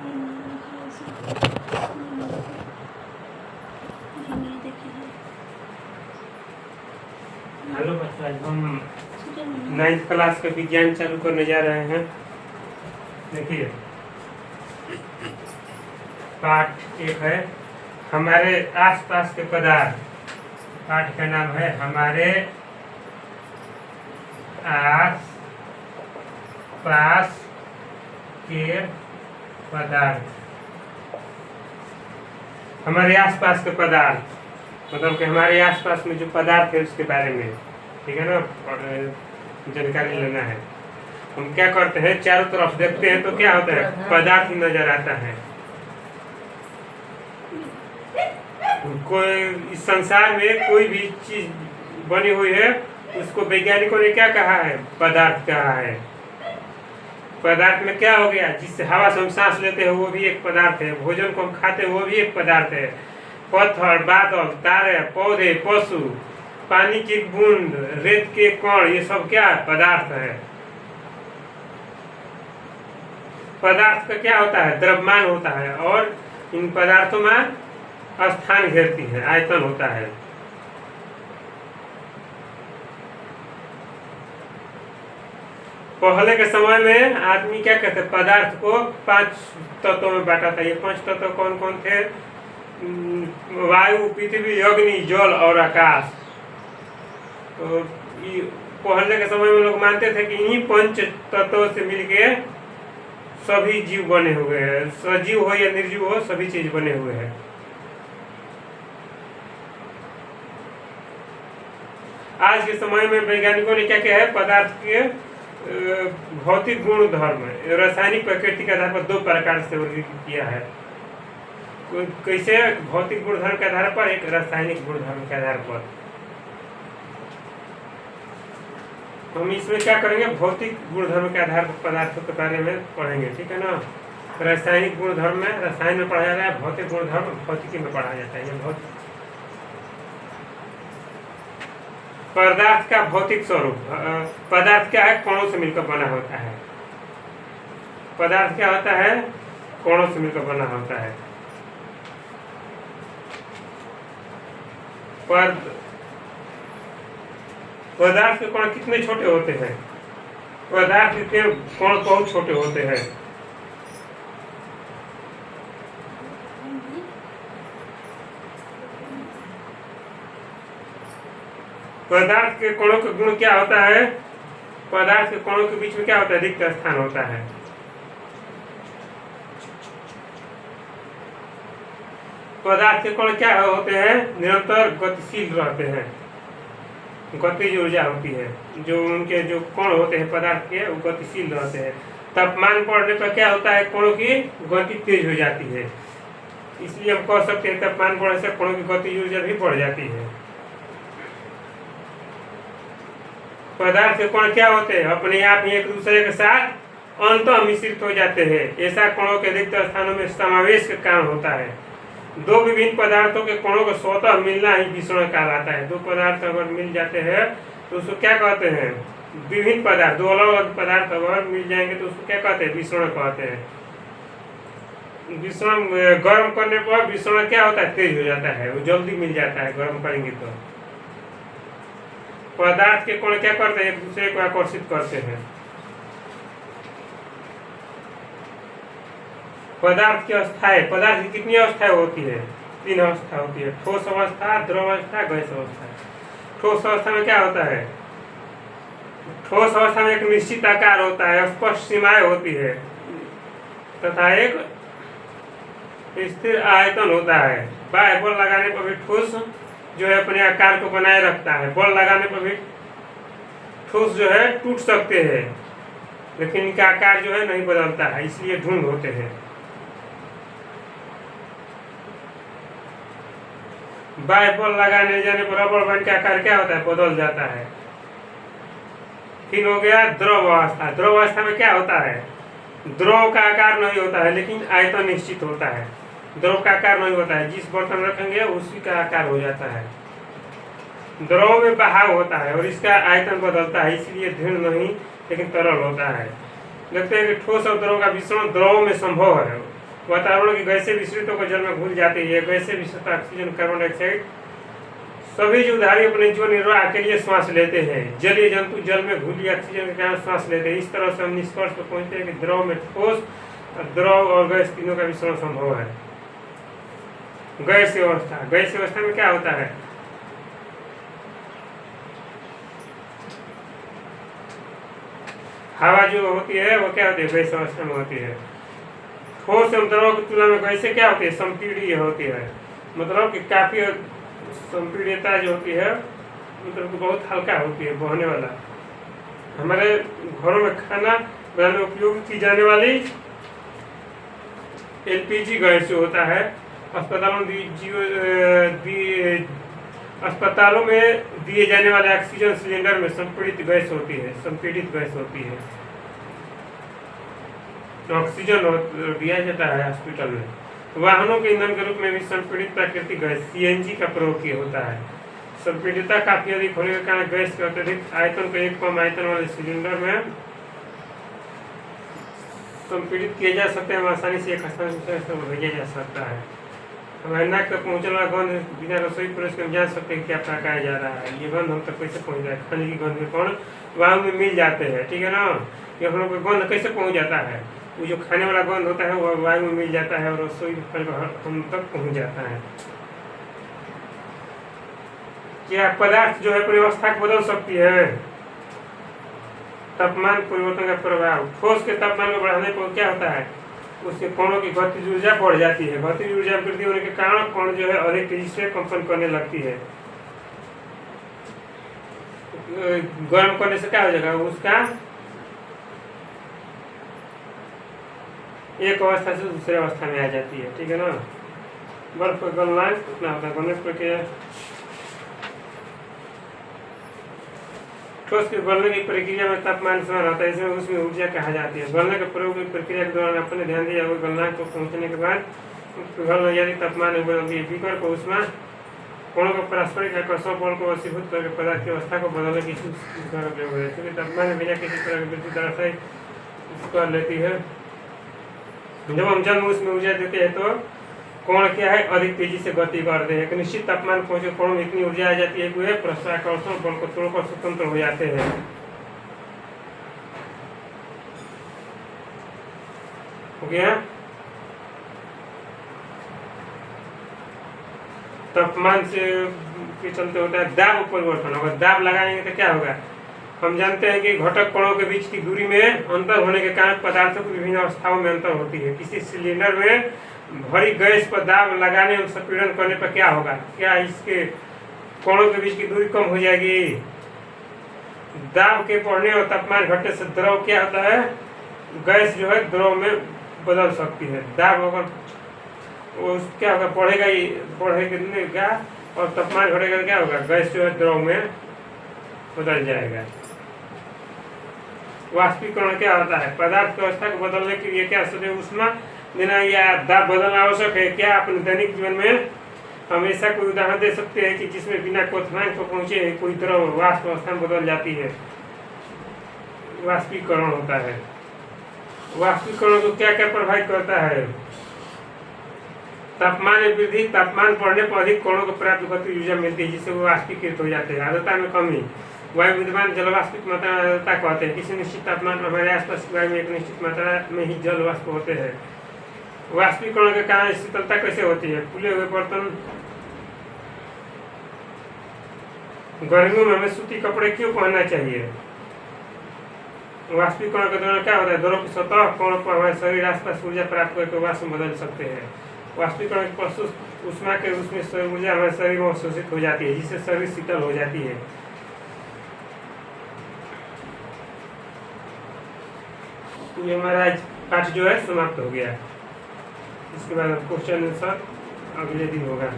Hello बच्चों, आज हम 9th क्लास का विज्ञान चालू करने जा रहे हैं। देखिए, पाठ 1 है हमारे आसपास के पदार्थ। पाठ का नाम है हमारे आस पास के पदार्थ। हमारे आसपास के पदार्थ मतलब कि हमारे आसपास में जो पदार्थ है उसके बारे में, ठीक है ना, जानकारी लेना है। हम क्या करते हैं, चारों तरफ देखते हैं तो क्या होता है, पदार्थ ही नजर आता है। कोई इस संसार में कोई भी चीज बनी हुई है उसको वैज्ञानिकों ने क्या कहा है, पदार्थ कहा है। पदार्थ में क्या हो गया, जिससे हवा से हम सांस लेते हैं वो भी एक पदार्थ है, भोजन को हम खाते हैं वो भी एक पदार्थ है, पत्थर, बादल, तारे, पौधे, पशु, पानी की बूंद, रेत के कण, ये सब क्या पदार्थ है। पदार्थ का क्या होता है, द्रव्यमान होता है और इन पदार्थों में स्थान घेरती है, आयतन होता है। पहले के समय में आदमी क्या कहते, पदार्थ को 5 तत्वों में बांटा था। ये 5 तत्व कौन कौन थे, वायु, पृथ्वी, अग्नि, जल और आकाश। तो पहले के समय में लोग मानते थे कि इन्हीं 5 तत्वों से मिलके सभी जीव बने हुए हैं, सजीव हो या निर्जीव हो सभी चीज बने हुए हैं। आज के समय में वैज्ञानिकों ने क्या किया है, पदार्थ के भौतिक गुण धर्म, रासायनिक प्रकृति के आधार पर 2 प्रकार से वर्गीकृत किया है। कैसे, भौतिक गुणधर्म के आधार पर, एक रासायनिक गुणधर्म के आधार पर। हम इसमें क्या करेंगे, भौतिक गुणधर्म के आधार पर पदार्थों के बारे में पढ़ेंगे, ठीक है ना। रासायनिक गुणधर्म में रसायन में पढ़ा जाता है, भौतिक गुणधर्म भौतिकी में पढ़ा जाता है। ये भौतिक पदार्थ का भौतिक स्वरूप। पदार्थ क्या है, कणों से मिलकर बना होता है। पदार्थ क्या होता है, कणों से मिलकर बना होता है। पदार्थ के कण कितने छोटे होते हैं, पदार्थ के कण बहुत छोटे होते हैं। पदार्थ के कणों का गुण क्या होता है, पदार्थ के कणों के बीच में क्या होता है, रिक्त स्थान होता है। पदार्थ के कण क्या होते हैं, निरंतर गतिशील रहते हैं, गतिज ऊर्जा होती है। जो उनके जो कण होते हैं पदार्थ के, वो गतिशील रहते हैं। तापमान बढ़ने पर क्या होता है, कणों की गति तेज हो जाती है। इसलिए हम कह सकते हैं तापमान बढ़ने से कणों की गतिज ऊर्जा भी बढ़ जाती है। पदार्थ के कण क्या होते हैं, अपने आप ही एक दूसरे के साथ अंतः मिश्रित हो जाते हैं। ऐसा कणों के रिक्त स्थानों में समावेश के कारण होता है। 2 विभिन्न पदार्थों के कणों को स्वतः मिलना ही विषण कहलाता है। 2 पदार्थ अगर मिल जाते हैं तो उसको क्या कहते हैं, विभिन्न पदार्थ, 2 अलग अलग पदार्थ अगर मिल जाएंगे तो उसको क्या कहते हैं, विषण कहते हैं। विषण गर्म करने पर विषण क्या होता है, तेज हो जाता है, वो जल्दी मिल जाता है गर्म करेंगे तो। पदार्थ के कण क्या करते हैं, एक दूसरे को आकर्षित करते हैं। पदार्थ की अवस्थाएं, पदार्थ की कितनी अवस्थाएं होती है, 3 अवस्था होती है, ठोस अवस्था, द्रव अवस्था, गैस अवस्था। ठोस अवस्था में क्या होता है, ठोस अवस्था में एक निश्चित आकार होता है, स्पष्ट सीमाएं होती है तथा एक स्थिर आयतन होता है। बाह्य बल लगाने पर भी ठोस जो है अपने आकार को बनाए रखता है। बल लगाने पर भी ठोस जो है टूट सकते हैं, लेकिन इनका आकार जो है नहीं बदलता है, इसलिए ढूंढ होते हैं। बाह्य बल लगाने जाने पर रबड़ बैंड का आकार क्या होता है, बदल जाता है। फिर हो गया द्रव अवस्था। द्रव अवस्था में क्या होता है, द्रव का आकार नहीं होता है लेकिन आयतन निश्चित होता है। द्रव का आकार नहीं होता है, जिस बर्तन रखेंगे उसी का आकार हो जाता है। द्रव में बहाव होता है और इसका आयतन बदलता है, इसलिए दृढ़ नहीं लेकिन तरल होता है। लगता है कि ठोस और द्रव का मिश्रण द्रव में संभव है वातावरण की गैसीय विस्तृतों को जल में घुल जाती है। गैसीय विस्तृत ऑक्सीजन, कार्बन डाइऑक्साइड सभी जीवधारी अपने जीवन निर्वाह के लिए श्वास लेते हैं। जलीय जंतु जल में घुली ऑक्सीजन के कारण श्वास लेते हैं। इस तरह से हम निष्कर्ष पर पहुंचते हैं कि द्रव में ठोस, द्रव और गैस तीनों का मिश्रण संभव है। गैसीय अवस्था, गैसीय अवस्था में क्या होता है? हवा जो होती है वो क्या होती है? गैसीय अवस्था में होती है। ठोस एवं द्रव की तुलना में गैसीय क्या होती है? संपीड़ित होती है। मतलब कि काफी संपीड़ितता जो होती है मतलब कि बहुत हल्का होती है, बहने वाला। हमारे घरों में खाना बनाने में उपयोग की जाने वाली एलपीजी गैस जो होता है, अस्पतालों में दिए जाने वाले ऑक्सीजन सिलेंडर में संपीड़ित गैस होती है, संपीड़ित गैस होती है। ऑक्सीजन दिया जाता है हॉस्पिटल में। वाहनों के ईंधन के रूप में भी संपीड़ित प्राकृतिक गैस सीएनजी का प्रयोग किया होता है। संपीड़ितता काफी अधिक होने के कारण गैस के अत्यधिक आयतन को एक कम आयतन वाले सिलेंडर में संपीड़ित किए जा सकते हैं। आसानी से एक स्थान से भेजा जा सकता है। हमारे नाक तक पहुँचने वाला गंध बिना रसोई प्रवेश कर जान सकते हैं क्या पकाया जा रहा है। ये गंध हम तक कैसे पहुँच जाए? खाने की गंध में कौन वायु में मिल जाते हैं, ठीक है ना। ये हम लोग का गंध कैसे पहुँच जाता है? वो जो खाने वाला गंध होता है वो वायु में मिल जाता है और रसोई हम तक पहुँच जाता है। क्या पदार्थ जो है अपनी अवस्था को बदल सकती है? तापमान परिवर्तन का प्रभाव। ठोस के तापमान को बढ़ाने पर क्या होता है? उसके कणों की गतिज ऊर्जा बढ़ जाती है। गतिज ऊर्जा वृद्धि होने के कारण कण जो है अधिक तेजी से कंपन करने लगती है। गर्म करने से क्या हो जाएगा? उसका एक अवस्था से दूसरी अवस्था में आ जाती है, ठीक है ना। बर्फ का गलना कितना होता है? गलने प्रक्रिया, ठोस के गलने की प्रक्रिया में तापमान समान होता है, इसमें उसमें ऊर्जा कहा जाती है। गलने के प्रयोग की प्रक्रिया के दौरान अपने ध्यान दिया हुआ गलनांक को पहुंचने के बाद पिघल जाती तापमान विकर को उसमें कोणों को पारस्परिक आकर्षण बल को वशीभूत करके पदार्थ की अवस्था को बदलने की क्योंकि तापमान में बिना किसी तरह की वृद्धि दर्शाई कर लेती है। जब हम जल उसमें ऊर्जा देते हैं तो कोण क्या है? अधिक तेजी से गति करते हैं। एक निश्चित तापमान पहुंचे कोण में इतनी ऊर्जा आ जाती है कि वे पराकर्षण बल को तोड़कर स्वतंत्र हो जाते हैं। हो गया। तापमान से के चलते होता है दाब परिवर्तन। अगर दाब लगाएंगे तो क्या होगा? हम जानते हैं कि घटक कणों के बीच की दूरी में अंतर होने के कारण पदार्थों की विभिन्न अवस्थाओं में अंतर होती है। किसी सिलेंडर में भरी गैस पर दाब लगाने और संपीड़न करने पर क्या होगा? क्या इसके कणों के बीच की दूरी कम हो जाएगी? दाब के बढ़ने और तापमान घटने से द्रव क्या होता है? गैस जो है द्रव में बदल सकती है। दाब अगर वो क्या होगा? बढ़ेगा और तापमान घटेगा क्या होगा? गैस जो है द्रव में बदल जाएगा। वाष्पीकरण क्या होता है? पदार्थ की अवस्था को बदलने के लिए क्या सदैव ऊष्मा देना या दाब बदलना आवश्यक है? क्या अपने दैनिक जीवन में हमेशा कोई उदाहरण दे सकते हैं कि जिसमें बिना क्वथनांक को पहुंचे कोई द्रव वाष्प अवस्था में बदल जाती है? वाष्पीकरण होता है। वाष्पीकरण को क्या क्या प्रभावित करता है? तापमान में वृद्धि। तापमान बढ़ने पर अधिक कणों को पर्याप्त गतिज ऊर्जा मिलती है जिससे वो वाष्पीकृत हो जाते हैं। आर्द्रता में कमी। वायु विद्यमान जल वाष्पित मात्रा आर्द्रता कहते हैं। किसी निश्चित तापमान पर हमारे आसपास वायु में एक निश्चित मात्रा में ही जल वाष्प होते हैं। वाष्पीकरण के कारण शीतलता कैसे होती है? फूले हुए बर्तन। गर्मियों में हमें सूती कपड़े क्यों पहनना चाहिए? वाष्पीकरण के दौरान क्या होता है? द्रव की सतह कोण पर हमारे शरीर आसपास ऊर्जा प्राप्त करके वाष्प में बदल सकते हैं। वाष्पीकरण के पश्चात ऊष्मा के उसमें ऊर्जा हमारे शरीर में अवशोषित हो जाती है जिससे शरीर शीतल हो जाती है। ये हमारा आज पाठ जो है समाप्त हो गया। इसके बाद क्वेश्चन आंसर अगले दिन होगा।